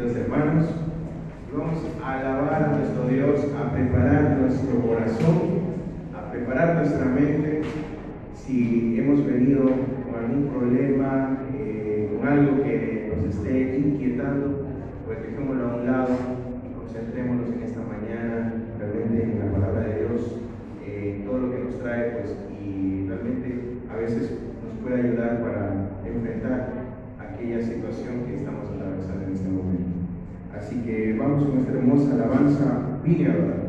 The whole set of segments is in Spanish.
Hermanos, vamos a alabar a nuestro Dios, a preparar nuestro corazón, a preparar nuestra mente. Si hemos venido con algún problema, con algo que nos esté inquietando, pues dejémoslo a un lado y concentrémonos en esta mañana realmente en la palabra de Dios, todo lo que nos trae, pues, y realmente a veces nos puede ayudar para enfrentar aquella situación que estamos atravesando en este momento. Así que vamos con esta hermosa alabanza, vine a adorar.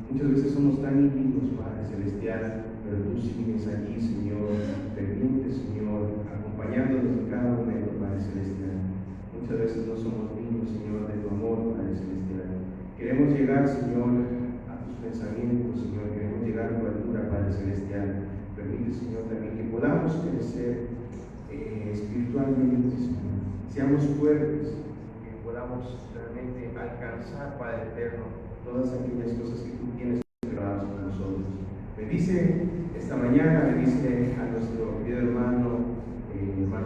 Muchas veces somos tan íntimos, Padre Celestial, pero tú sigues allí, Señor, pendiente, Señor, acompañándonos en cada momento, Padre Celestial. Muchas veces no somos dignos, Señor, de tu amor, Padre Celestial. Queremos llegar, Señor, a tus pensamientos, Señor, queremos llegar a tu altura, Padre Celestial. Permite, Señor, también que podamos crecer espiritualmente, Señor. Seamos fuertes, que podamos realmente alcanzar, Padre Eterno, todas aquellas cosas que tú tienes preparadas para nosotros. Bendice esta mañana, bendice a nuestro querido hermano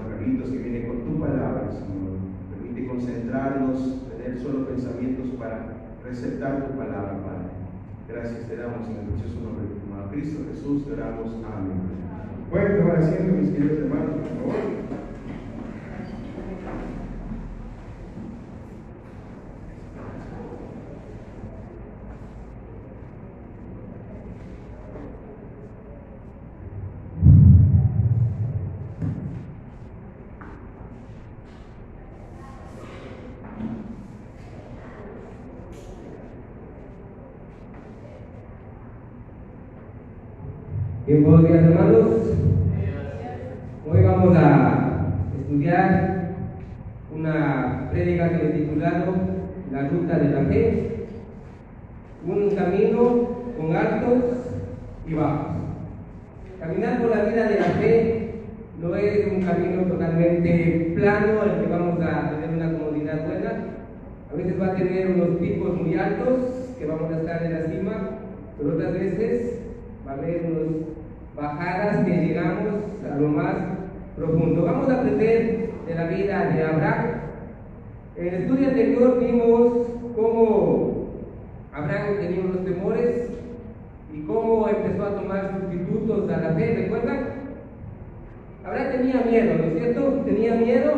Carlitos, que viene con tu palabra, Señor. Permite concentrarnos, tener solo pensamientos para receptar tu palabra, Padre. Gracias te damos en el precioso nombre de tu amado Cristo Jesús, te oramos. Amén. Pueden tomar asiento, mis queridos hermanos, por favor. Bien, buenos días, hermanos. Hoy vamos a estudiar una prédica que he titulado La ruta de la fe, un camino con altos y bajos. Caminar por la vida de la fe no es un camino totalmente plano en el que vamos a tener una comodidad buena. A veces va a tener unos picos muy altos que vamos a estar en la cima, pero otras veces va a haber unas bajadas que llegamos a lo más profundo. Vamos a aprender de la vida de Abraham. En el estudio anterior vimos cómo Abraham tenía unos temores y cómo empezó a tomar sustitutos a la fe. ¿Recuerdan? Abraham tenía miedo, ¿no es cierto? Tenía miedo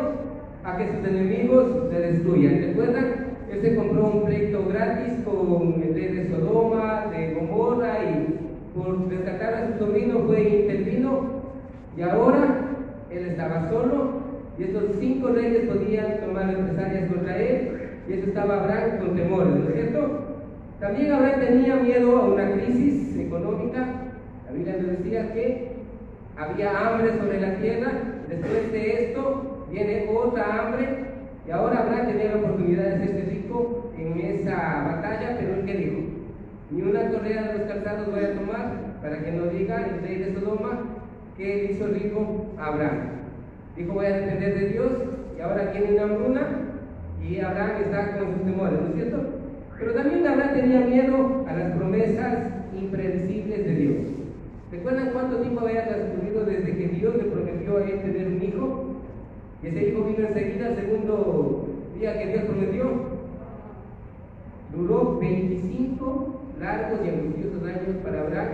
a que sus enemigos se destruyan. ¿Recuerdan? Él se compró un pleito gratis con el rey de Sodoma, de Gomorra, y por rescatar a su sobrino fue e intervino, y ahora él estaba solo, y estos 5 reyes podían tomar represalias contra él, y eso estaba Abraham con temores, ¿no es cierto? También Abraham tenía miedo a una crisis económica. La Biblia nos decía que había hambre sobre la tierra. Después de esto viene otra hambre, y ahora Abraham tenía la oportunidad de hacerse rico en esa batalla, pero él, ¿qué dijo? Ni una correa de los calzados voy a tomar, para que no diga el rey de Sodoma que él hizo rico a Abraham. Dijo, voy a depender de Dios, y ahora viene una hambruna, y Abraham está con sus temores, ¿no es cierto? Pero también Abraham tenía miedo a las promesas impredecibles de Dios. ¿Recuerdan cuánto tiempo había transcurrido desde que Dios le prometió a él tener un hijo? Y ese hijo vino enseguida, el segundo día que Dios prometió. Duró 25 largos y angustiosos años para Abraham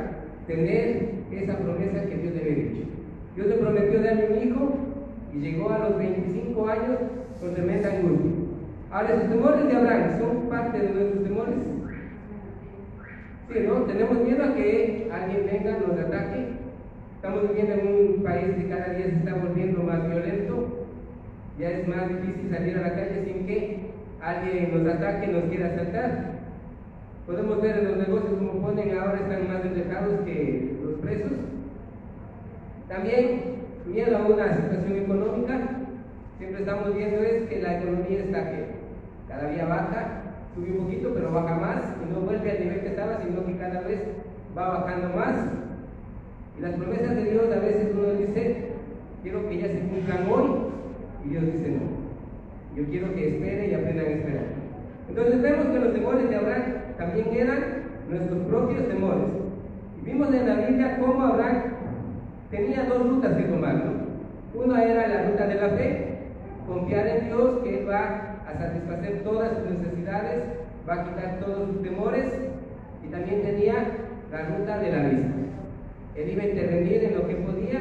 tener esa promesa que Dios le había dicho. Dios le prometió darle un hijo y llegó a los 25 años con tremenda angustia. Ahora, ¿esos temores de Abraham son parte de nuestros temores? Sí, ¿no? Tenemos miedo a que alguien venga, nos ataque. Estamos viviendo en un país que cada día se está volviendo más violento. Ya es más difícil salir a la calle sin que alguien nos ataque, nos quiera asaltar. Podemos ver en los negocios como ponen ahora, están más enrejados que los presos. También miedo a una situación económica. Siempre estamos viendo es que la economía está que cada día baja, sube un poquito, pero baja más y no vuelve al nivel que estaba, sino que cada vez va bajando más. Y las promesas de Dios, a veces uno dice, quiero que ya se cumplan hoy, y Dios dice no. Yo quiero que esperen y aprendan a esperar. Entonces vemos que los temores de Abraham también eran nuestros propios temores. Y vimos en la Biblia cómo Abraham tenía 2 rutas que tomar, ¿no? Una era la ruta de la fe, confiar en Dios que Él va a satisfacer todas sus necesidades, va a quitar todos sus temores, y también tenía la ruta de la vista. Él iba a intervenir en lo que podía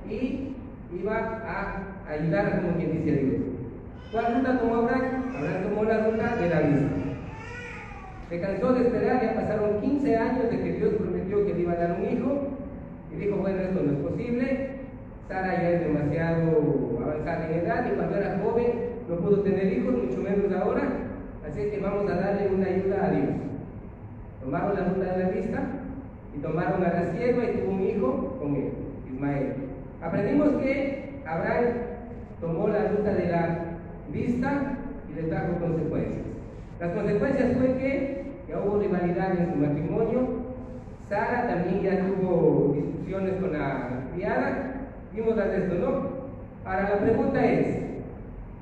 y iba a ayudar, como quien dice a Dios. ¿Cuál ruta tomó Abraham? Abraham tomó la ruta de la vista. Se cansó de esperar, ya pasaron 15 años de que Dios prometió que le iba a dar un hijo, y dijo, bueno, esto no es posible. Sara ya es demasiado avanzada en edad, y cuando era joven no pudo tener hijos, mucho menos ahora, así que vamos a darle una ayuda a Dios. Tomaron la ruta de la vista y tomaron a la sierva y tuvo un hijo con él, Ismael. Aprendimos que Abraham tomó la ruta de la vista y le trajo consecuencias. Las consecuencias fue que ya hubo rivalidad en su matrimonio. Sara también ya tuvo discusiones con la criada. Vimos las de esto, ¿no? Ahora la pregunta es,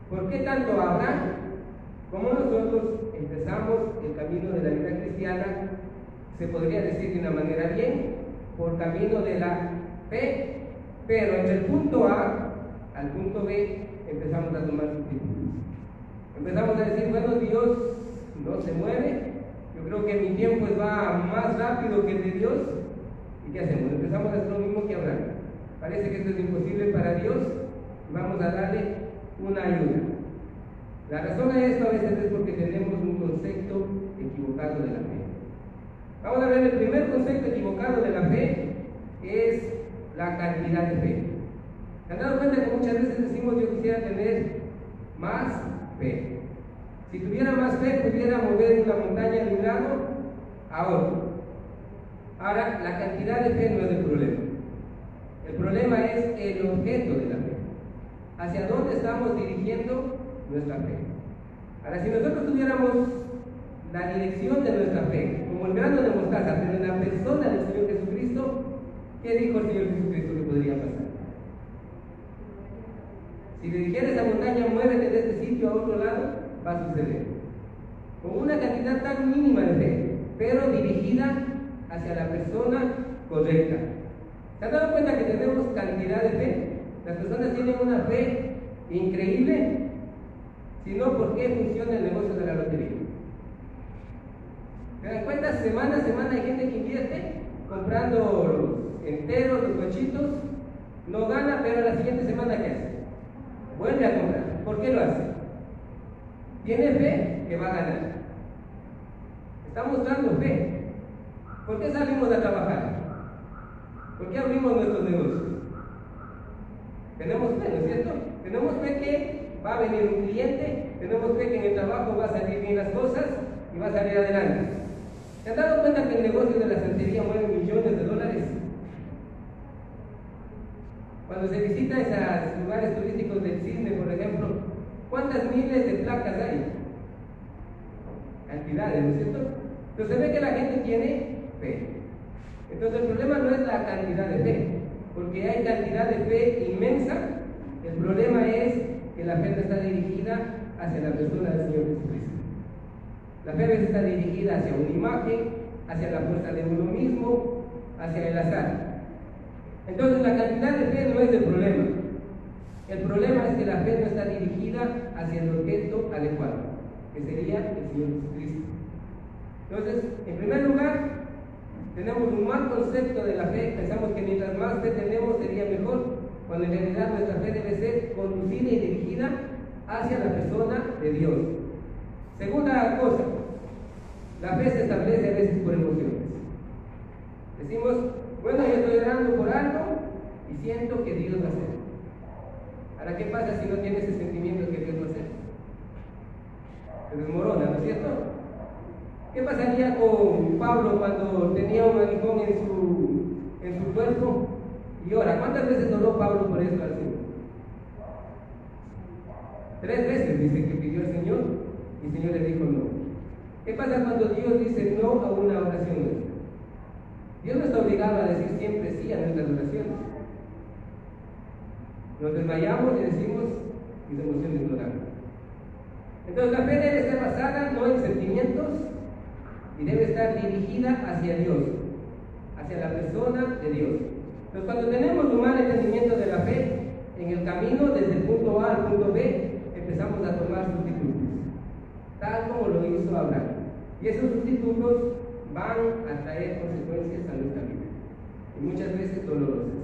¿por qué tanto Abraham como nosotros empezamos el camino de la vida cristiana, se podría decir de una manera bien, por camino de la fe, pero entre el punto A al punto B empezamos a tomar sustitutos? Empezamos a decir, bueno, Dios no se mueve, yo creo que mi tiempo va más rápido que el de Dios, ¿y qué hacemos? Empezamos a hacer lo mismo que Abraham. Parece que esto es imposible para Dios, y vamos a darle una ayuda. La razón de esto a veces es porque tenemos un concepto equivocado de la fe. Vamos a ver, el primer concepto equivocado de la fe es la cantidad de fe. ¿Se han dado cuenta que muchas veces decimos, yo quisiera tener más fe? Si tuviera más fe, pudiera mover una montaña de un lado a otro. Ahora, la cantidad de fe no es el problema. El problema es el objeto de la fe. ¿Hacia dónde estamos dirigiendo nuestra fe? Ahora, si nosotros tuviéramos la dirección de nuestra fe, como el grano de mostaza, pero en la persona del Señor Jesucristo, ¿qué dijo el Señor Jesucristo que podría pasar? Si le dijera a esa montaña, muévete de este sitio a otro lado, va a suceder. Con una cantidad tan mínima de fe, pero dirigida hacia la persona correcta. ¿Se han dado cuenta que tenemos cantidad de fe? Las personas tienen una fe increíble, si no, ¿por qué funciona el negocio de la lotería? ¿Se dan cuenta? Semana a semana hay gente que invierte comprando los enteros, los cochitos, no gana, pero la siguiente semana ¿qué hace? Vuelve a comprar. ¿Por qué lo hace? Tiene fe que va a ganar. Está mostrando fe. ¿Por qué salimos a trabajar? ¿Por qué abrimos nuestros negocios? Tenemos fe, ¿no es cierto? Tenemos fe que va a venir un cliente, tenemos fe que en el trabajo va a salir bien las cosas y va a salir adelante. ¿Se han dado cuenta que el negocio de la santería mueve millones de dólares? Cuando se visita esos lugares turísticos del Cisne, por ejemplo, ¿cuántas miles de placas hay? Cantidades, ¿no es cierto? Entonces se ve que la gente tiene fe. Entonces el problema no es la cantidad de fe, porque hay cantidad de fe inmensa. El problema es que la fe no está dirigida hacia la persona del Señor Jesucristo. La fe está dirigida hacia una imagen, hacia la fuerza de uno mismo, hacia el azar. Entonces la cantidad de fe no es el problema. El problema es que la fe no está dirigida hacia el objeto adecuado, que sería el Señor Jesucristo. Entonces, en primer lugar, tenemos un mal concepto de la fe. Pensamos que mientras más fe tenemos sería mejor, cuando en realidad nuestra fe debe ser conducida y dirigida hacia la persona de Dios. Segunda cosa, la fe se establece a veces por emociones. Decimos, bueno, yo estoy orando por algo y siento que Dios va a hacer. Ahora, ¿qué pasa si no tienes ese sentimiento que Dios va a hacer? Se desmorona, ¿no es cierto? ¿Qué pasaría con Pablo cuando tenía un aguijón en su cuerpo y ora? ¿Cuántas veces oró Pablo por eso al Señor? 3 veces dice que pidió al Señor y el Señor le dijo no. ¿Qué pasa cuando Dios dice no a una oración nuestra? Dios no está obligado a decir siempre sí a nuestras oraciones. Nos desmayamos y decimos mis emociones no dan. Entonces la fe debe estar basada no en sentimientos y debe estar dirigida hacia Dios, hacia la persona de Dios. Entonces cuando tenemos un mal entendimiento de la fe, en el camino desde el punto A al punto B empezamos a tomar sustitutos, tal como lo hizo Abraham. Y esos sustitutos van a traer consecuencias a nuestra vida, y muchas veces dolorosas.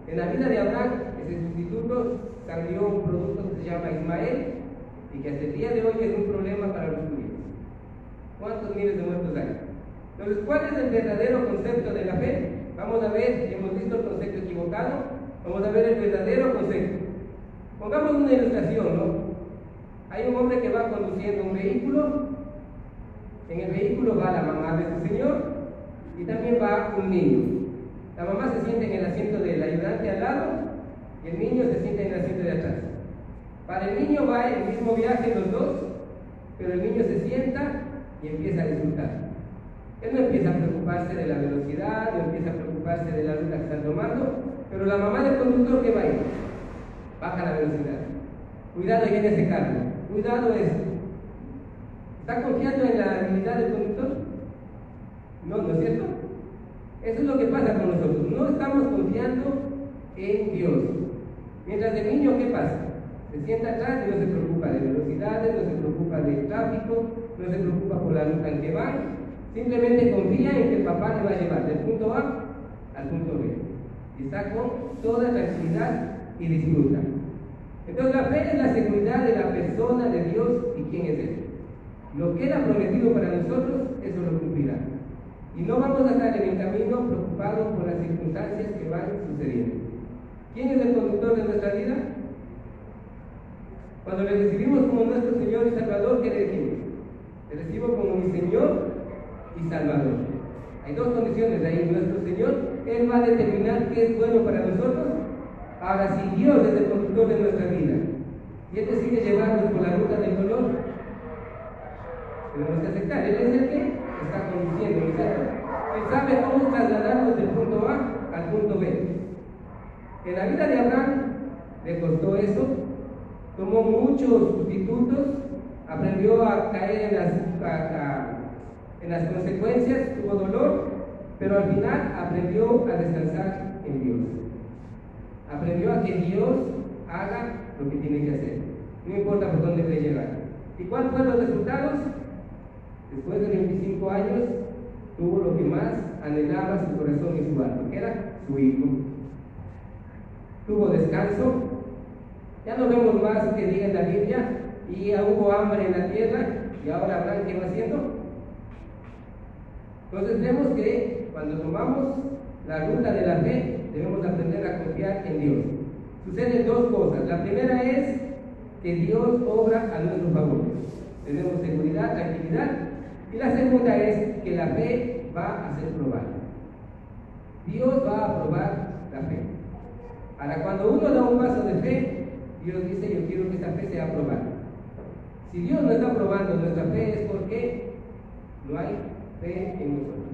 En la vida de Abraham, ese sustituto salió un producto que se llama Ismael, y que hasta el día de hoy es un problema para los judíos. ¿Cuántos miles de muertos hay? Entonces, ¿cuál es el verdadero concepto de la fe? Vamos a ver, hemos visto el concepto equivocado, vamos a ver el verdadero concepto. Pongamos una ilustración, ¿no? Hay un hombre que va conduciendo un vehículo, en el vehículo va la mamá de su señor y también va un niño. La mamá se sienta en el asiento del ayudante al lado y el niño se sienta en el asiento de atrás. Para el niño va el mismo viaje los dos, pero el niño se sienta y empieza a disfrutar. Él no empieza a preocuparse de la velocidad, no empieza a preocuparse de la ruta que están tomando, pero la mamá del conductor, ¿qué va a ir? Baja la velocidad. Cuidado, ahí viene ese carro. Cuidado esto. ¿Está confiando en la habilidad del conductor? No, ¿no es cierto? Eso es lo que pasa con nosotros. No estamos confiando en Dios. Mientras el niño, ¿qué pasa? Se sienta atrás y no se preocupa de velocidades, no se preocupa del tráfico, no se preocupa por la ruta en que va, simplemente confía en que el papá le va a llevar del punto A al punto B. Y está con toda tranquilidad y disfruta. Entonces la fe es la seguridad de la persona de Dios y quién es Él. Lo que Él ha prometido para nosotros, eso lo cumplirá. Y no vamos a estar en el camino preocupados por las circunstancias que van sucediendo. ¿Quién es el conductor de nuestra vida? Cuando le recibimos como nuestro Señor y Salvador, ¿qué le decimos? Le recibo como mi Señor y Salvador. Hay dos condiciones ahí. Nuestro Señor, Él va a determinar qué es bueno para nosotros. Ahora, si Dios es el conductor de nuestra vida y Él decide llevarnos por la ruta del dolor, tenemos que aceptar. Él es el que está conduciendo, ¿cierto? Él sabe cómo trasladarnos del punto A al punto B. En la vida de Abraham le costó eso, tomó muchos sustitutos, aprendió a caer en las consecuencias, tuvo dolor, pero al final aprendió a descansar en Dios. Aprendió a que Dios haga lo que tiene que hacer, no importa por dónde quiere llegar. ¿Y cuáles fueron los resultados? Después de 25 años, tuvo lo que más anhelaba su corazón y su alma, que era su hijo. Tuvo descanso. Ya no vemos más que diga en la Biblia, y ya hubo hambre en la tierra, y ahora Abraham, ¿qué va haciendo? Entonces vemos que cuando tomamos la ruta de la fe, debemos aprender a confiar en Dios. Suceden dos cosas. La primera es que Dios obra a nuestro favor. Tenemos seguridad, tranquilidad. Y la segunda es que la fe va a ser probada. Dios va a probar la fe. Ahora, cuando uno da un paso de fe, Dios dice: yo quiero que esta fe sea probada. Si Dios no está probando nuestra fe, es porque no hay fe en nosotros.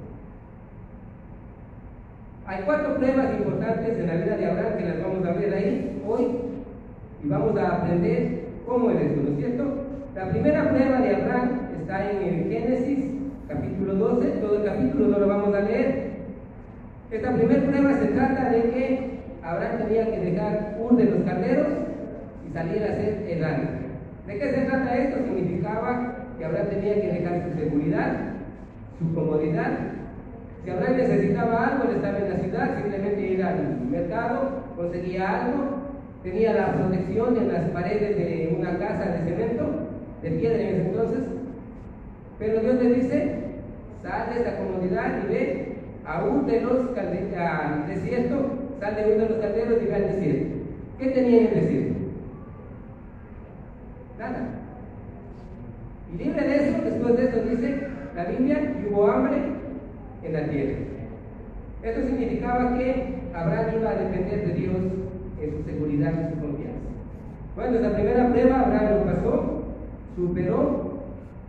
Hay 4 pruebas importantes en la vida de Abraham que las vamos a ver ahí hoy, y vamos a aprender cómo es esto, ¿no es cierto? La primera prueba de Abraham está en el Génesis capítulo 12. Todo el capítulo no lo vamos a leer. Esta primera prueba se trata de que Abraham tenía que dejar Ur de los Caldeos y salir a hacer el arca. ¿De qué se trata esto? Significaba que Abraham tenía que dejar su seguridad, su comodidad. Si Abraham necesitaba algo, él estaba en la ciudad, simplemente ir al mercado, conseguía algo, tenía la protección en las paredes de una casa de cemento, de piedra en ese entonces. Pero Dios le dice: sal de esta comodidad y ve a Ur de los al desierto, sal de Ur de los Caldeos y ve al desierto. ¿Qué tenía en el desierto? Nada. Y libre de eso, después de eso dice la Biblia, y hubo hambre en la tierra. Esto significaba que Abraham iba a depender de Dios en su seguridad y su confianza. Bueno, esa primera prueba Abraham lo pasó, superó,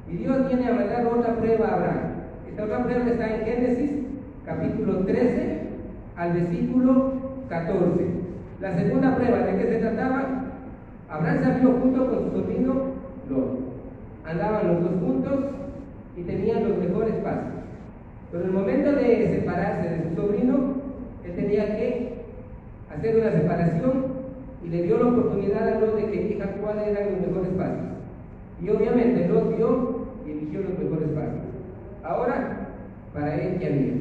y Dios viene a mandar otra prueba a Abraham. Esta otra prueba está en Génesis capítulo 13 al versículo 14. La segunda prueba, ¿de qué se trataba? Abraham salió junto con su sobrino Lot. Andaban los dos juntos y tenían los mejores pasos. Pero en el momento de separarse de su sobrino, él tenía que hacer una separación, y le dio la oportunidad a Lot de que elija cuáles eran los mejores pasos. Y obviamente Lot vio y eligió los mejores pasos. Ahora, para él, ¿qué había?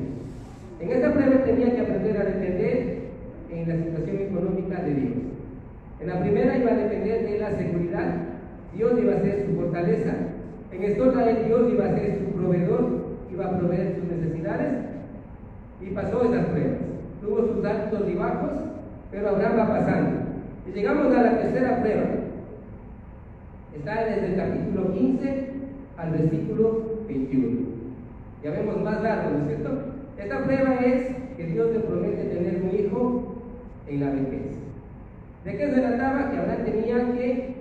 En esta prueba tenía que aprender a depender en la situación económica de Dios. En la primera iba a depender de la seguridad. Dios iba a ser su fortaleza. En esta otra, Dios iba a ser su proveedor, iba a proveer sus necesidades, y pasó esas pruebas. Tuvo sus altos y bajos, pero Abraham va pasando. Y llegamos a la tercera prueba. Está desde el capítulo 15 al versículo 21. Ya vemos más largo, ¿no es cierto? Esta prueba es que Dios le promete tener un hijo en la vejez. ¿De qué se trataba? Que Abraham tenía que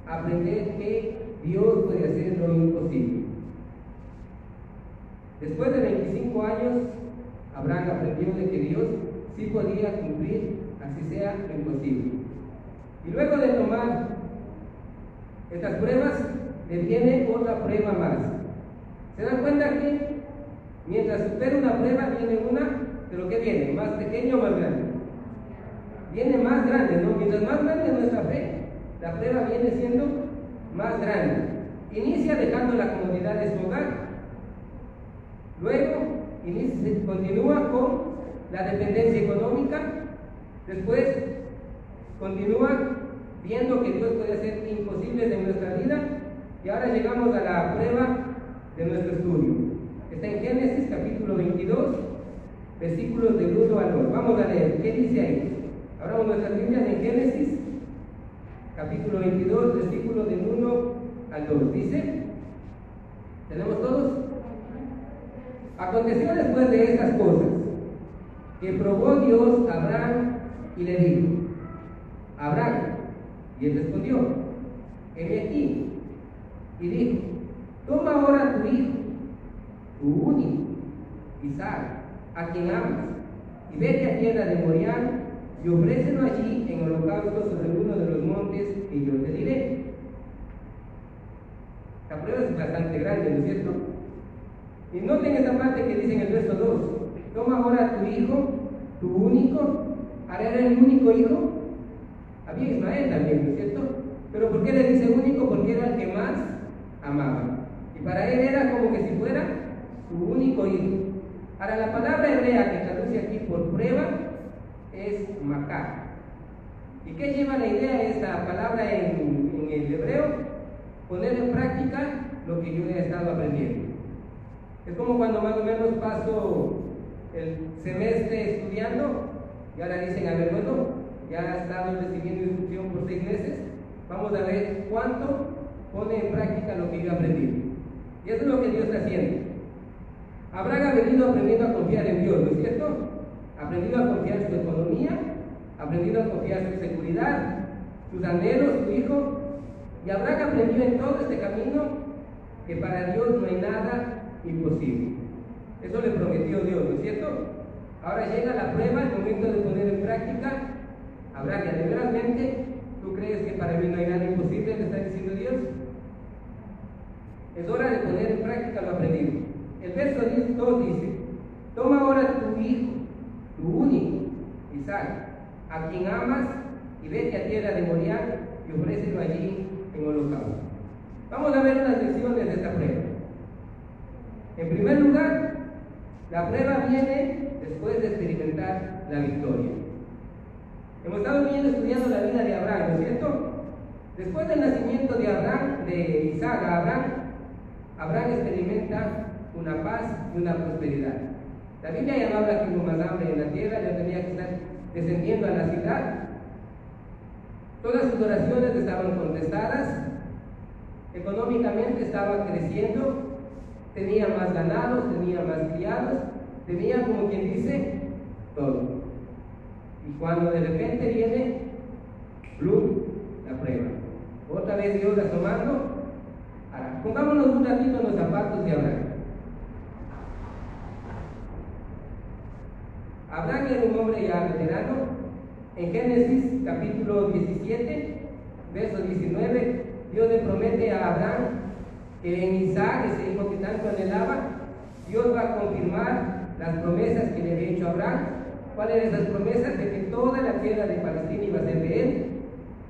aprender que Dios puede hacer lo imposible. Después de 25 años, Abraham aprendió de que Dios sí podía cumplir, así sea lo imposible. Y luego de tomar estas pruebas, le viene otra prueba más. ¿Se dan cuenta que mientras supera una prueba, viene una, pero ¿qué viene? ¿Más pequeño o más grande? Viene más grande, ¿no? Mientras más grande es nuestra fe, la prueba viene siendo más grande. Inicia dejando la comodidad de su hogar. Luego continúa con la dependencia económica. Después continúa viendo que Dios puede hacer imposibles en nuestra vida. Y ahora llegamos a la prueba de nuestro estudio. Está en Génesis capítulo 22, versículos del 1 al 2. Vamos a leer. ¿Qué dice ahí? Abramos nuestras Biblias en Génesis capítulo 22, versículos del 1 al 2. Dice, ¿tenemos todos? Aconteció después de estas cosas que probó Dios a Abraham y le dijo: Abraham. Y él respondió: heme aquí. Y dijo: toma ahora tu hijo, tu único, Isaac, a quien amas, y vete a tierra de Moriah, y ofrécelo allí en holocausto sobre uno de los montes que yo te diré. La prueba es bastante grande, ¿no es cierto? Y noten esta parte que dice en el verso 2: toma ahora a tu hijo, tu único. Ahora era el único hijo. Había Ismael también, ¿no es cierto? Pero ¿por qué le dice único? Porque era el que más amaba. Y para él era como que si fuera su único hijo. Ahora la palabra hebrea que traduce aquí por prueba es makar. ¿Y qué lleva la idea de esta palabra en el hebreo? Poner en práctica lo que yo he estado aprendiendo. Es como cuando más o menos paso el semestre estudiando y ahora dicen, a ver, bueno, ya he estado recibiendo instrucción por 6 meses, vamos a ver cuánto pone en práctica lo que yo he aprendido. Y eso es lo que Dios está haciendo. Abraham ha venido aprendiendo a confiar en Dios, ¿no es cierto? Ha aprendido a confiar en su economía, ha aprendido a confiar en su seguridad, sus anhelos, su hijo, y Abraham aprendió en todo este camino que para Dios no hay nada imposible. Eso le prometió Dios, ¿no es cierto? Ahora llega la prueba, el momento de poner en práctica. Abraham, ¿de verdaderamente tú crees que para mí no hay nada imposible? Le está diciendo Dios. Es hora de poner en práctica lo aprendido. El verso 2 dice: toma ahora tu hijo, tu único, Isaac, a quien amas, y vete a tierra de Moriah y ofrécelo allí en holocausto. Vamos a ver unas lecciones de esta prueba. En primer lugar, la prueba viene después de experimentar la victoria. Hemos estado estudiando la vida de Abraham, ¿no es cierto? Después del nacimiento de Isaac a Abraham experimenta una paz y una prosperidad. La Biblia ya no habla que hubo más hambre en la tierra, ya tenía que estar descendiendo a la ciudad. Todas sus oraciones estaban contestadas, económicamente estaba creciendo, tenía más ganados, tenía más criados, tenía, como quien dice, todo. Y cuando de repente viene, ¡blum!, la prueba. Otra vez Dios asomando. Ahora, pongámonos un ratito en los zapatos de Abraham. Abraham era un hombre ya veterano. En Génesis capítulo 17, verso 19, Dios le promete a Abraham que en Isaac, ese hijo que tanto anhelaba, Dios va a confirmar las promesas que le había hecho a Abraham. ¿Cuáles eran esas promesas? De que toda la tierra de Palestina iba a ser de él.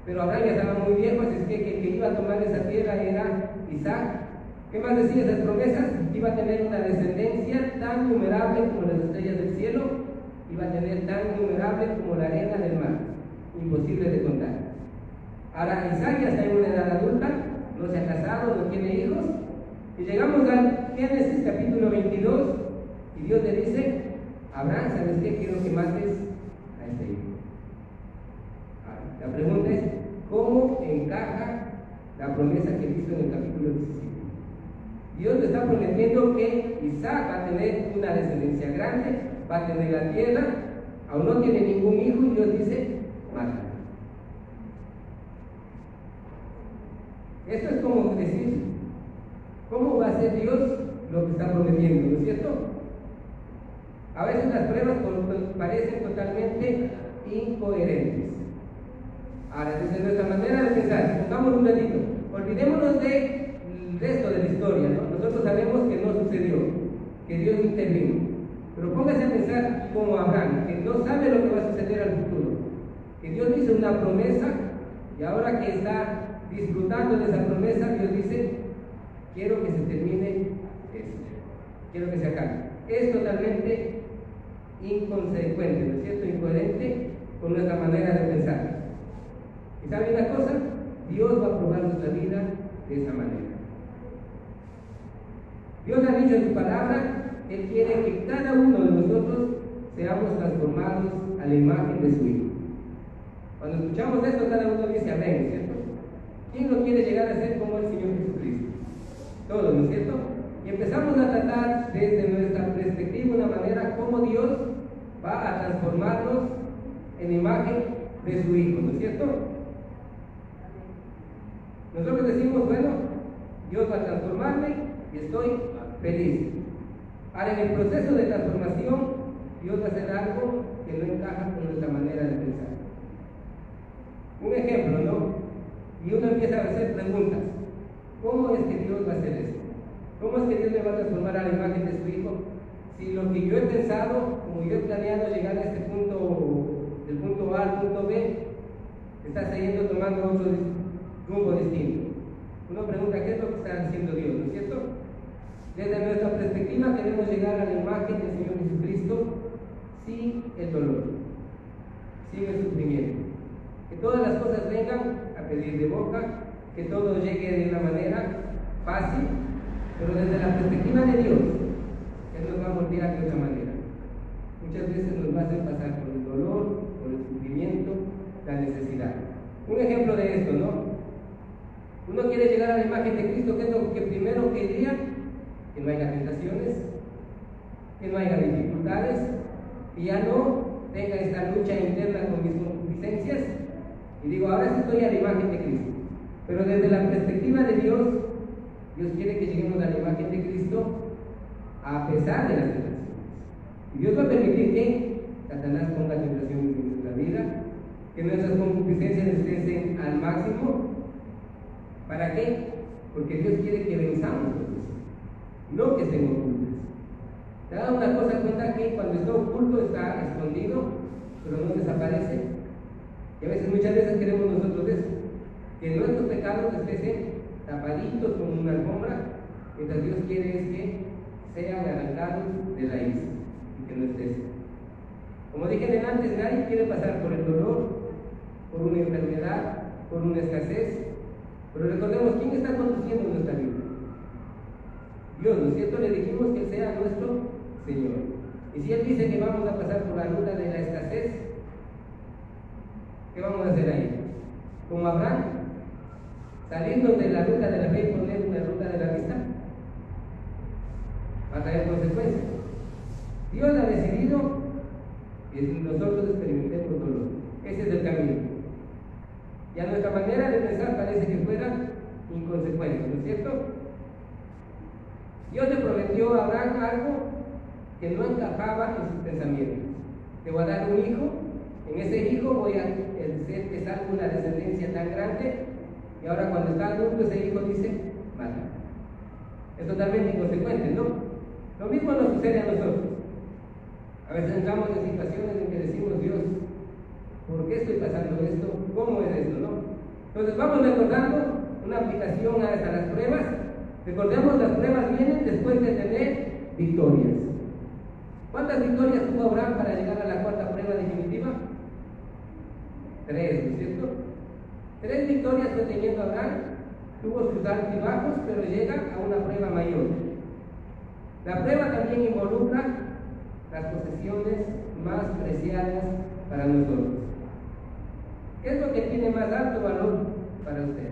Pero Abraham ya estaba muy viejo, así es que el que iba a tomar esa tierra era Isaac. ¿Qué más decía esas promesas? Iba a tener una descendencia tan numerable como las estrellas del cielo, iba a tener tan numerable como la arena del mar, imposible de contar. Ahora Isaac ya está en una edad adulta, no se ha casado, no tiene hijos, y llegamos al Génesis capítulo 22, y Dios le dice: Abraham, ¿sabes qué? Quiero que mates a este hijo. La pregunta es, ¿cómo encaja la promesa que hizo en el capítulo 17? Dios le está prometiendo que Isaac va a tener una descendencia grande, va a tener la tierra, aún no tiene ningún hijo, y Dios dice: mata. Esto es como decir, ¿cómo va a hacer Dios lo que está prometiendo? ¿No es cierto? A veces las pruebas parecen totalmente incoherentes. Ahora, desde nuestra manera de pensar, pongamos un ratito, olvidémonos del resto de la historia, ¿no? Nosotros sabemos que no sucedió, que Dios intervino, pero póngase a pensar como Abraham, que no sabe lo que va a suceder al futuro, que Dios hizo una promesa y ahora que está disfrutando de esa promesa, Dios dice: quiero que se termine esto, quiero que se acabe. Es totalmente inconsecuente, ¿no es cierto? Incoherente con nuestra manera de pensar. ¿Y sabe una cosa? Dios va a probar nuestra vida de esa manera. Dios ha dicho en su palabra, Él quiere que cada uno de nosotros seamos transformados a la imagen de su Hijo. Cuando escuchamos esto, cada uno dice amén, ¿cierto? ¿Quién no quiere llegar a ser como el Señor Jesucristo? Todos, ¿no es cierto? Y empezamos a tratar desde nuestra perspectiva una manera como Dios va a transformarnos en imagen de su Hijo, ¿no es cierto? Nosotros decimos: bueno, Dios va a transformarme y estoy feliz. Ahora, en el proceso de transformación, Dios va a hacer algo que no encaja con nuestra manera de pensar. Un ejemplo, ¿no? Y uno empieza a hacer preguntas. ¿Cómo es que Dios va a hacer esto? ¿Cómo es que Dios me va a transformar a la imagen de su Hijo si lo que yo he pensado como yo he planeado llegar a este punto, del punto A al punto B, estás yendo tomando otro rumbo distinto. Uno pregunta, ¿qué es lo que está haciendo Dios? ¿No es cierto? Desde nuestra perspectiva queremos llegar a la imagen del Señor Jesucristo sin el dolor, sin el sufrimiento. Que todas las cosas vengan a pedir de boca, que todo llegue de una manera fácil, pero desde la perspectiva de Dios, Él nos va a moldear de otra manera. Muchas veces nos va a hacer pasar por el dolor, por el sufrimiento, la necesidad. Un ejemplo de esto, ¿no? Uno quiere llegar a la imagen de Cristo, ¿qué es lo que primero quería? Que no haya tentaciones, que no haya dificultades, que ya no tenga esta lucha interna con mis concupiscencias. Y digo, ahora sí estoy a la imagen de Cristo. Pero desde la perspectiva de Dios, Dios quiere que lleguemos a la imagen de Cristo a pesar de las tentaciones. Y Dios va a permitir que Satanás ponga tentaciones en nuestra vida, que nuestras concupiscencias estén al máximo. ¿Para qué? Porque Dios quiere que venzamos, no que estén ocultas. ¿Te das una cosa cuenta que cuando está oculto está escondido, pero no desaparece? Y a veces, muchas veces queremos nosotros eso, que nuestros pecados estén tapaditos como una alfombra, mientras Dios quiere es que sean arrancados de raíz y que no estés. Como dije antes, nadie quiere pasar por el dolor, por una enfermedad, por una escasez, pero recordemos quién está conduciendo nuestra vida. Dios, ¿no es cierto? Le dijimos que Él sea nuestro Señor. Y si Él dice que vamos a pasar por la ruta de la escasez, ¿qué vamos a hacer ahí? Como Abraham, salirnos de la ruta de la fe y poner una ruta de la vista, va a traer consecuencias. Dios ha decidido que nosotros experimentemos dolor. Ese es el camino. Y a nuestra manera de pensar parece que fuera inconsecuente, ¿no es cierto? Dios le prometió a Abraham algo que no encajaba en sus pensamientos. Te voy a dar un hijo, en ese hijo voy a hacer que salga una descendencia tan grande, y ahora cuando está adulto ese hijo dice, mata. Es totalmente inconsecuente, ¿no? Lo mismo nos sucede a nosotros. A veces entramos en situaciones en que decimos, Dios, ¿por qué estoy pasando esto? ¿Cómo es esto? ¿No? Entonces vamos recordando una aplicación a las pruebas. Recordemos, las pruebas vienen después de tener victorias. ¿Cuántas victorias tuvo Abraham para llegar a la cuarta prueba definitiva? 3, ¿no es cierto? 3 victorias fue teniendo Abraham, tuvo sus altos y bajos, pero llega a una prueba mayor. La prueba también involucra las posesiones más preciadas para nosotros. ¿Qué es lo que tiene más alto valor para usted?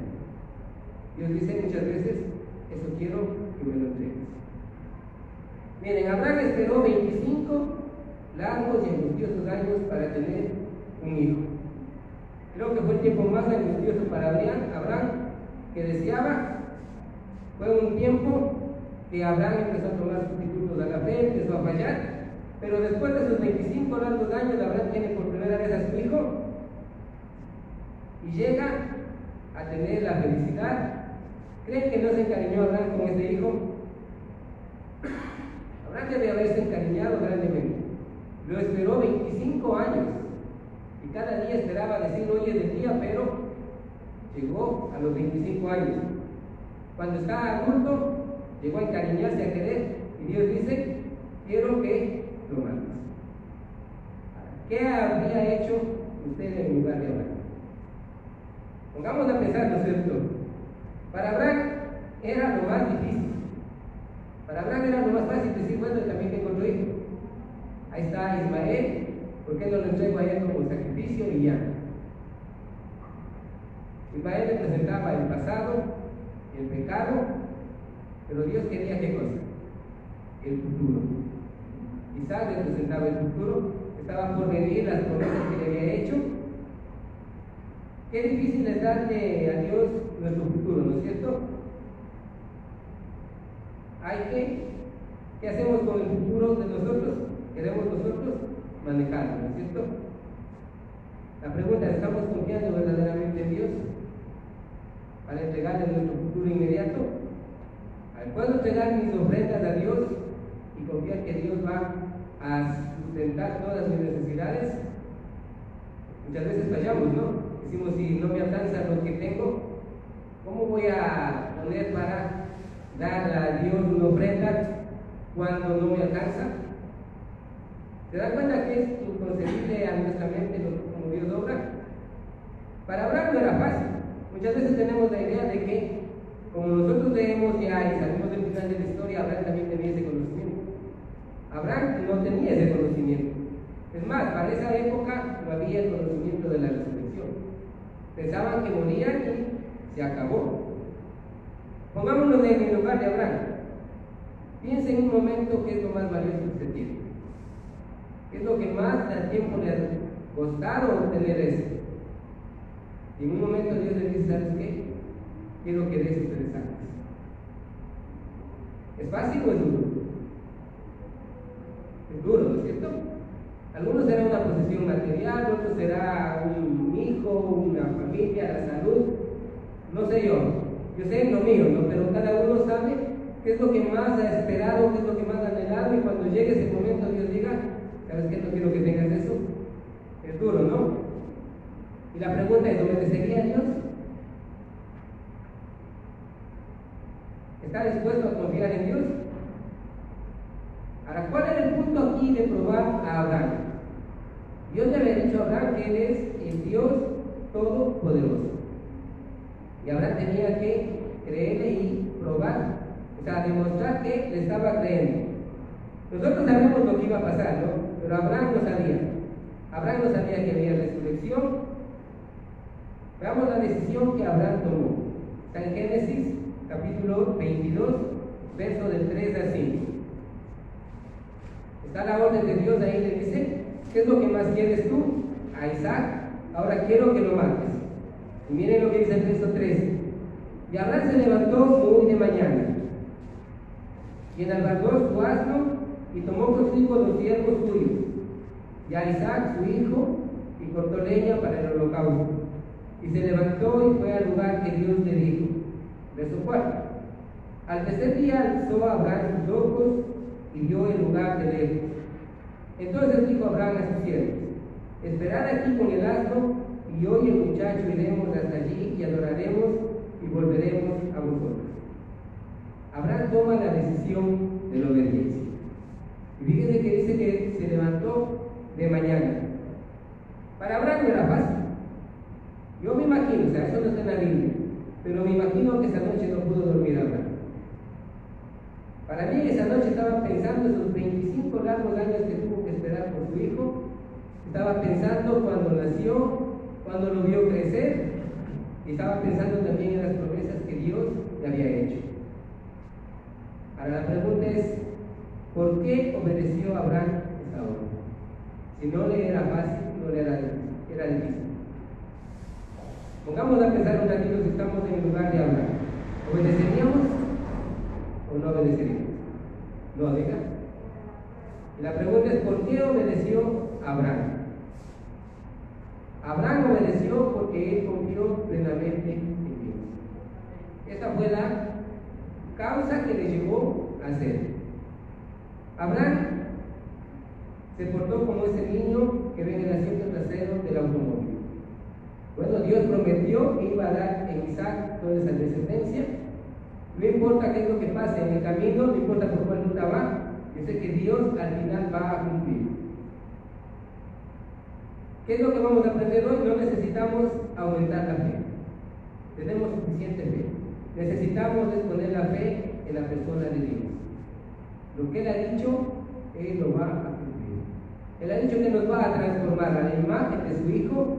Dios dice muchas veces, eso quiero que me lo entregues. Miren, Abraham esperó 25 largos y angustiosos años para tener un hijo. Creo que fue el tiempo más angustioso para Abraham, que deseaba. Fue un tiempo que Abraham empezó a tomar sustitutos a la fe, empezó a fallar, pero después de esos 25 largos años, Abraham tiene por primera vez a su hijo y llega a tener la felicidad. ¿Creen que no se encariñó Abraham con este hijo? Abraham debe haberse encariñado grandemente. Lo esperó 25 años y cada día esperaba decir, hoy es el día, pero llegó a los 25 años. Cuando estaba adulto, llegó a encariñarse, a querer, y Dios dice, quiero que lo mates. ¿Qué habría hecho usted en lugar de Abraham? Pongamos a pensar, ¿no es cierto? Para Abraham era lo más difícil. Para Abraham era lo más fácil decir, bueno, también tengo otro hijo. Ahí está Ismael, ¿por qué no lo entrego a él como sacrificio y ya? Ismael representaba el pasado, el pecado, pero Dios quería ¿qué cosa? El futuro. Isaac representaba el futuro, estaba por venir las promesas que le había hecho. Qué difícil es darle a Dios nuestro futuro, ¿no es cierto? ¿Qué hacemos con el futuro de nosotros? Queremos nosotros manejarlo, ¿no es cierto? La pregunta es, ¿estamos confiando verdaderamente en Dios para entregarle nuestro futuro inmediato? ¿Puedo entregar mis ofrendas a Dios y confiar que Dios va a sustentar todas mis necesidades. Muchas veces fallamos, ¿no? Decimos, si no me alcanza lo que tengo, ¿cómo voy a poner para dar a Dios una ofrenda cuando no me alcanza? ¿Se dan cuenta que es inconcebible a nuestra mente como Dios obra? Para Abraham no era fácil. Muchas veces tenemos la idea de que, como nosotros leemos ya y sabemos del final de la historia, Abraham también tenía ese conocimiento. Abraham no tenía ese conocimiento. Es más, para esa época no había el conocimiento de la resurrección. Pensaban que morían y se acabó. Pongámonos en el lugar de Abraham. Piensen en un momento qué es lo más valioso que usted tiene. ¿Qué es lo que más al tiempo le ha costado obtener eso? Y en un momento Dios le dice, ¿sabes qué? Quiero que des 3 años. ¿Es fácil o es duro? Es duro, ¿no es cierto? Algunos será una posesión material, otros será un hijo, una familia, la salud, no sé yo sé lo mío, ¿no? Pero cada uno sabe qué es lo que más ha esperado, qué es lo que más ha anhelado, y cuando llegue ese momento Dios diga, ¿sabes qué? No quiero que tengas eso. Es duro, ¿no? Y la pregunta es, ¿obedecería a Dios? ¿Está dispuesto a confiar en Dios? Ahora, ¿cuál era el punto aquí de probar a Abraham? Dios le había dicho a Abraham que Él es el Dios Todopoderoso. Y Abraham tenía que creerle y probar, o sea, demostrar que le estaba creyendo. Nosotros sabemos lo que iba a pasar, ¿no? Pero Abraham no sabía. Abraham no sabía que había resurrección. Veamos la decisión que Abraham tomó. Está en Génesis, capítulo 22, verso del 3 al 5. Está la orden de Dios, ahí le dice, ¿qué es lo que más quieres tú? A Isaac, ahora quiero que lo mates. Y miren lo que dice el verso 13. Y Abraham se levantó muy de mañana, y enalbardó su asno, y tomó consigo 2 siervos suyos, y a Isaac su hijo, y cortó leña para el holocausto. Y se levantó y fue al lugar que Dios le dijo. Verso 4. Al tercer día alzó Abraham sus ojos y vio el lugar de lejos. Entonces dijo Abraham a sus siervos, esperad aquí con el asno, y yo y el muchacho iremos hasta allí y adoraremos y volveremos a vosotros. Abraham toma la decisión de la obediencia. Y fíjense que dice que se levantó de mañana. Para Abraham no era fácil. Yo me imagino, o sea, eso no está en la Biblia, pero me imagino que esa noche no pudo dormir Abraham. Para mí esa noche estaba pensando en esos 25 largos años que tuvo que esperar por su hijo. Estaba pensando cuando nació, cuando lo vio crecer, y estaba pensando también en las promesas que Dios le había hecho. Ahora la pregunta es, ¿por qué obedeció Abraham esta orden? Si no le era fácil, no le era difícil. Pongamos a pensar un ratito si estamos en el lugar de Abraham. ¿Obedeceríamos o no obedeceríamos? No, diga. Y la pregunta es, ¿por qué obedeció Abraham? Abraham obedeció porque él confió plenamente en Dios. Esa fue la causa que le llevó a hacer. Abraham se portó como ese niño que ve en el asiento trasero del automóvil. Bueno, Dios prometió que iba a dar en Isaac toda esa descendencia. No importa qué es lo que pase en el camino, no importa por cuál ruta va, yo sé que Dios al final va a cumplir. ¿Qué es lo que vamos a aprender hoy? No necesitamos aumentar la fe. Tenemos suficiente fe. Necesitamos poner la fe en la persona de Dios. Lo que Él ha dicho, Él lo va a cumplir. Él ha dicho que nos va a transformar a la imagen de su Hijo.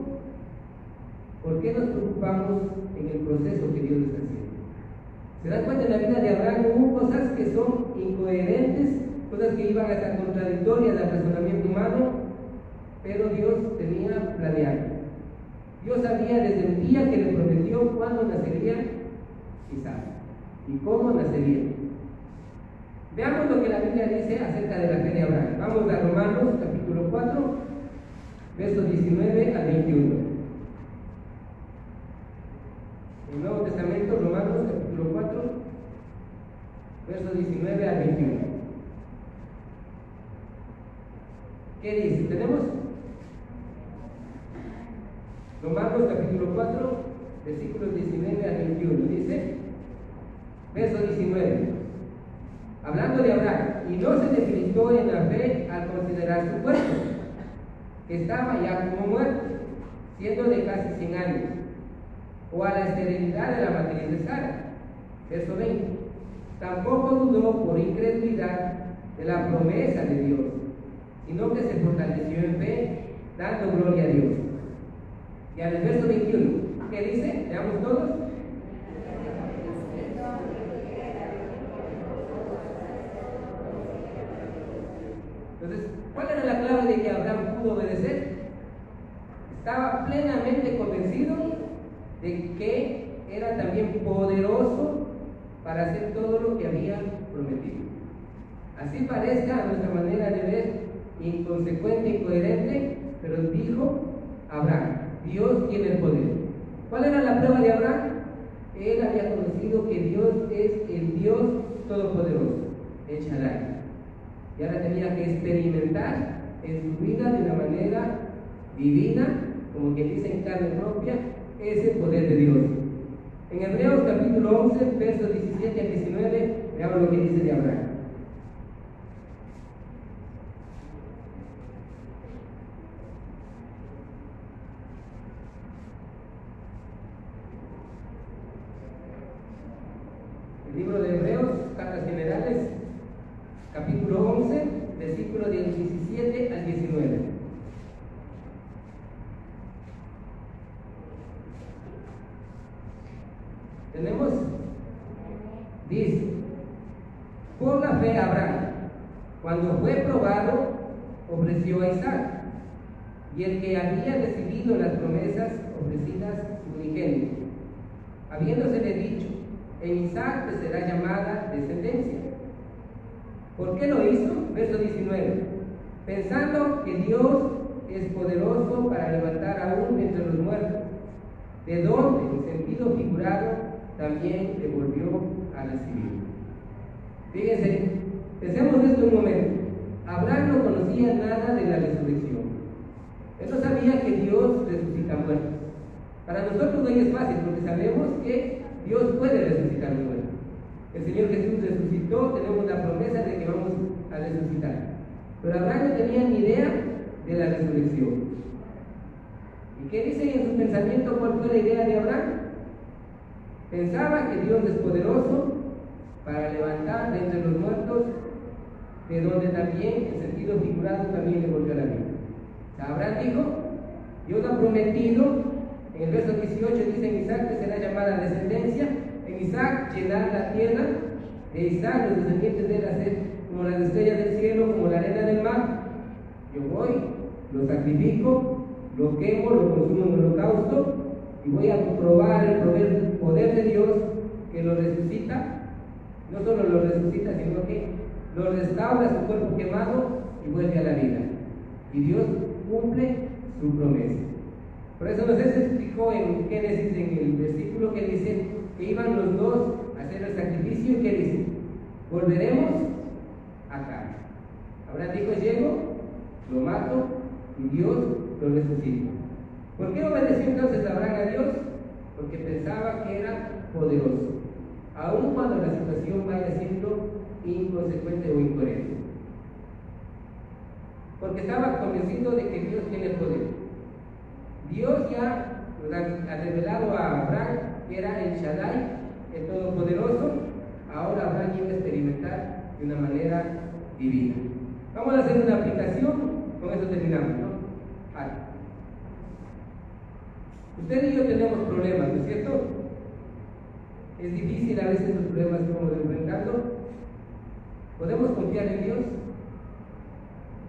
¿Por qué nos preocupamos en el proceso que Dios está haciendo? ¿Se dan cuenta? En la vida de Abraham hubo cosas que son incoherentes, cosas que iban a estar contradictorias al razonamiento humano, pero Dios tenía planeado. Dios sabía desde el día que le prometió cuándo nacería Isaac y cómo nacería. Veamos lo que la Biblia dice acerca de la fe de Abraham. Vamos a Romanos capítulo 4, versos 19 al 21. El Nuevo Testamento, Romanos capítulo 4, versos 19 al 21. ¿Qué dice? Tenemos Romanos capítulo 4, versículos 19 al 21. Dice, verso 19, hablando de Abraham, y no se debilitó en la fe al considerar su cuerpo, que estaba ya como muerto, siendo de casi 100 años, o a la esterilidad de la matriz de Sara. Verso 20, tampoco dudó por incredulidad de la promesa de Dios, sino que se fortaleció en fe, dando gloria a Dios. Y al verso 21, ¿qué dice? Leamos todos. Entonces, ¿cuál era la clave de que Abraham pudo obedecer? Estaba plenamente convencido de que era también poderoso para hacer todo lo que había prometido. Así parezca a nuestra manera de ver inconsecuente y incoherente, pero dijo Abraham, Dios tiene el poder. ¿Cuál era la prueba de Abraham? Él había conocido que Dios es el Dios todopoderoso, el Shaddai. Y ahora tenía que experimentar en su vida de una manera divina, como que dice en carne propia, ese poder de Dios. En Hebreos capítulo 11, versos 17 al 19, veamos lo que dice de Abraham. El libro de Hebreos, cartas generales, capítulo 11, versículos del 17 al 19. Tenemos, dice, por la fe Abraham, cuando fue probado, ofreció a Isaac, y el que había recibido las promesas ofrecidas su unigénito, habiéndosele dicho, en Isaac te será llamada descendencia. ¿Por qué lo hizo? Verso 19, pensando que Dios es poderoso para levantar aún entre los muertos, de donde, en sentido figurado, también le volvió a recibir. Fíjense, pensemos esto un momento. Abraham no conocía nada de la resurrección. Él no sabía que Dios resucita muertos. Para nosotros hoy es fácil porque sabemos que Dios puede resucitar muertos. El Señor Jesús resucitó, tenemos la promesa de que vamos a resucitar. Pero Abraham no tenía ni idea de la resurrección. ¿Y qué dice en su pensamiento? ¿Cuál fue la idea de Abraham? Pensaba que Dios es poderoso para levantar de entre los muertos, de donde también, en sentido figurado, también le volvió a la vida. Abraham dijo, Dios ha prometido, en el verso 18 dice, en Isaac te será llamada descendencia, en Isaac llenar la tierra, de Isaac los descendientes de él hacer como las estrellas del cielo, como la arena del mar. Yo voy, lo sacrifico, lo quemo, lo consumo en holocausto, y voy a comprobar el poder de Dios que lo resucita. No solo lo resucita, sino que lo restaura su cuerpo quemado y vuelve a la vida. Y Dios cumple su promesa. Por eso nos explicó en Génesis, en el versículo que dice que iban los dos a hacer el sacrificio, y que dice, volveremos acá. Abraham dijo, llego, lo mato y Dios lo resucita. ¿Por qué obedeció entonces Abraham a Dios? Porque pensaba que era poderoso, aun cuando la situación vaya siendo inconsecuente o incoherente. Porque estaba convencido de que Dios tiene poder. Dios ya ha revelado a Abraham que era el Shaddai, el Todopoderoso. Ahora Abraham iba a experimentar de una manera divina. Vamos a hacer una aplicación, con eso terminamos, ¿no? Vale. Usted y yo tenemos problemas, ¿no es cierto? Es difícil a veces los problemas que vamos enfrentando. ¿Podemos confiar en Dios?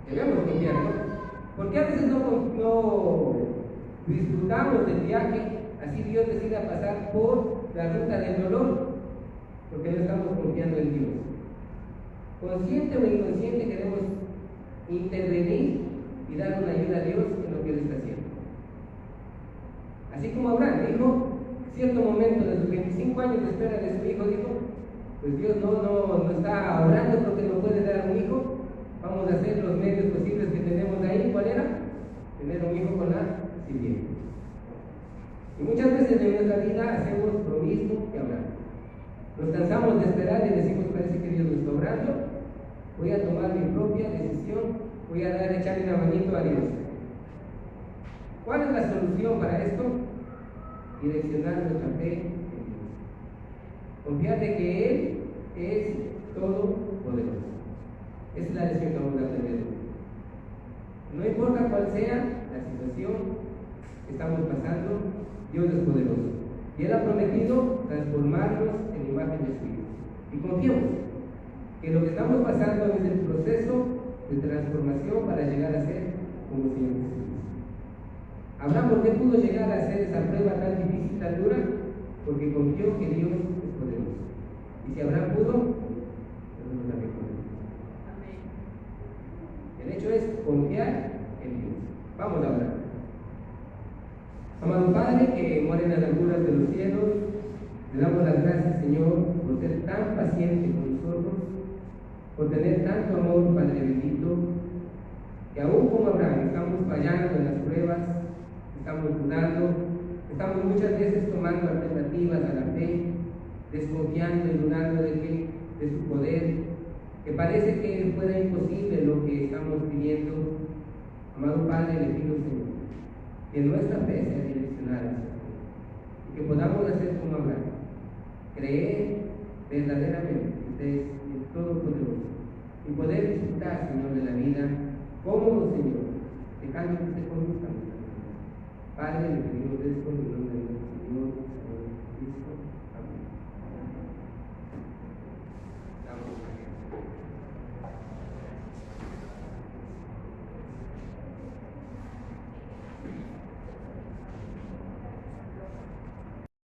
Debemos confiar, ¿no? Porque a veces no disfrutamos del viaje, así Dios decida pasar por la ruta del dolor, porque no estamos confiando en Dios. Consciente o inconsciente queremos intervenir y dar una ayuda a Dios en lo que Él está haciendo. Así como Abraham dijo, en cierto momento de sus 25 años de espera de su hijo, dijo, pues Dios no está orando porque no puede dar un hijo, vamos a hacer los medios posibles que tenemos ahí. ¿Cuál era? Tener un hijo con la sirvienta. Y muchas veces en nuestra vida hacemos lo mismo que Abraham. Nos cansamos de esperar y decimos, parece que Dios me está obrando, voy a tomar mi propia decisión, voy a echarle una manito a Dios. ¿Cuál es la solución para esto? Direccionar nuestra fe en Dios. Confiar de que Él es todopoderoso. Esa es la lección que vamos a aprender hoy. No importa cuál sea la situación que estamos pasando, Dios es poderoso. Y Él ha prometido transformarnos en imagen de su Hijo. Y confiamos que lo que estamos pasando es el proceso de transformación para llegar a ser como el Señor Jesús. Abraham, ¿por qué pudo llegar a hacer esa prueba tan difícil, tan dura? Porque confió que Dios es poderoso. Y si Abraham pudo, nosotros también podemos. El hecho es confiar en Dios. Vamos a orar. Amado Padre, que mora en las alturas de los cielos, le damos las gracias, Señor, por ser tan paciente con nosotros, por tener tanto amor, Padre bendito, que aún como Abraham estamos fallando en las pruebas, estamos dudando, estamos muchas veces tomando alternativas a la fe, desconfiando y dudando de su poder, que parece que fuera imposible lo que estamos pidiendo. Amado Padre, le pido, Señor, que nuestra fe sea direccionada hacia ti, y que podamos hacer como Abraham, creer verdaderamente que usted es el Todopoderoso, y poder disfrutar, Señor, de la vida cómodo, Señor, dejando que usted conduzca nuestra vida. Padre, le pedimos esto en el nombre de nuestro Señor Jesucristo.